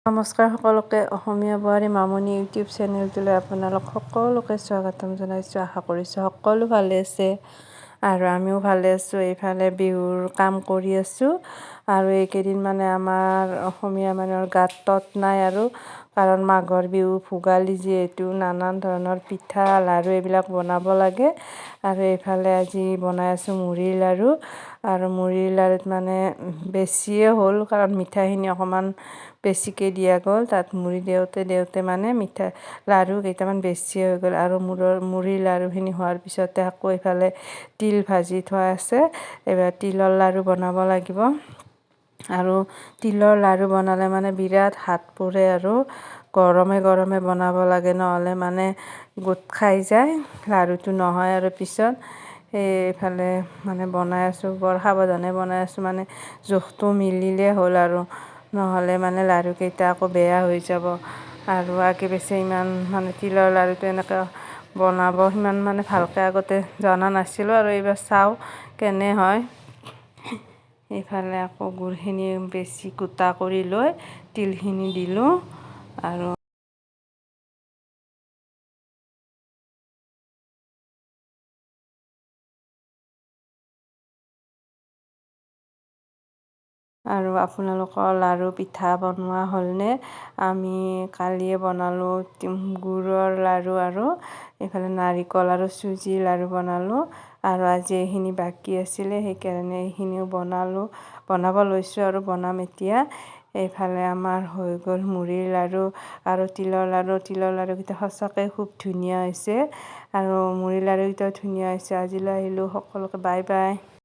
নমস্কাৰ সকলোকে। অসমীয়া বোৱাৰী মামনি ইউটিউব চেনেলটোলৈ আপোনালোক সকলোকে স্বাগতম জনাইছোঁ। আশা কৰিছোঁ সকলো ভালে আছে আৰু আমিও ভালে আছোঁ। এইফালে বিহুৰ কাম কৰি আছোঁ আৰু এইকেইদিন মানে আমাৰ অসমীয়া মানুহৰ গাত তত নাই আৰু কাৰণ মাঘৰ বিহু ভোগালী যিহেতু নানান ধৰণৰ পিঠা লাড়ু এইবিলাক বনাব লাগে আৰু এইফালে আজি বনাই আছোঁ মুড়িৰ লাড়ু আৰু মুড়িৰ লাড়ুত মানে বেছিয়ে হ'ল কাৰণ মিঠাইখিনি অকণমান বেছিকৈ দিয়া গ'ল। তাত মুড়ি দেওঁতে মানে লাড়ু কেইটামান বেছি হৈ গ'ল আৰু মুড়িৰ লাড়ুখিনি হোৱাৰ পিছতে আকৌ এইফালে তিল ভাজি থোৱা আছে। এইবাৰ তিলৰ লাড়ু বনাব লাগিব আৰু তিলৰ লাড়ু বনালে মানে বিৰাট হাত পোৰে আৰু গৰমে গৰমে বনাব লাগে, নহ'লে মানে গোট খাই যায়, লাড়ুটো নহয় আৰু পিছত এইফালে মানে বনাই আছোঁ, বৰ সাৱধানে বনাই আছোঁ, মানে জোখটো মিলিলে হ'ল আৰু নহ'লে মানে লাড়ুকেইটা আকৌ বেয়া হৈ যাব আৰু আগে পিছে ইমান মানে তিলৰ লাড়ুটো এনেকৈ বনাব সিমান মানে ভালকৈ আগতে জনা নাছিলোঁ আৰু এইবাৰ চাওঁ কেনে হয়। এইফালে আকৌ গুড়খিনি বেছি গোটা কৰি লৈ তিলখিনি দিলোঁ আৰু আপোনালোকৰ লাড়ু পিঠা বনোৱা হ'লনে? আমি কালিয়ে বনালোঁ গুড়ৰ লাড়ু আৰু এইফালে নাৰিকল আৰু চুজিৰ লাড়ু বনালোঁ আৰু আজি এইখিনি বাকী আছিলে, সেইকাৰণে এইখিনিও বনাব লৈছোঁ আৰু বনাম এতিয়া। এইফালে আমাৰ হৈ গ'ল মুড়িৰ লাড়ু আৰু তিলৰ লাড়ুকেইটা সঁচাকৈ খুব ধুনীয়া হৈছে আৰু মুড়িৰ লাড়ুকেইটাও ধুনীয়া হৈছে। আজিলৈ আহিলোঁ, সকলোকে বাই বাই।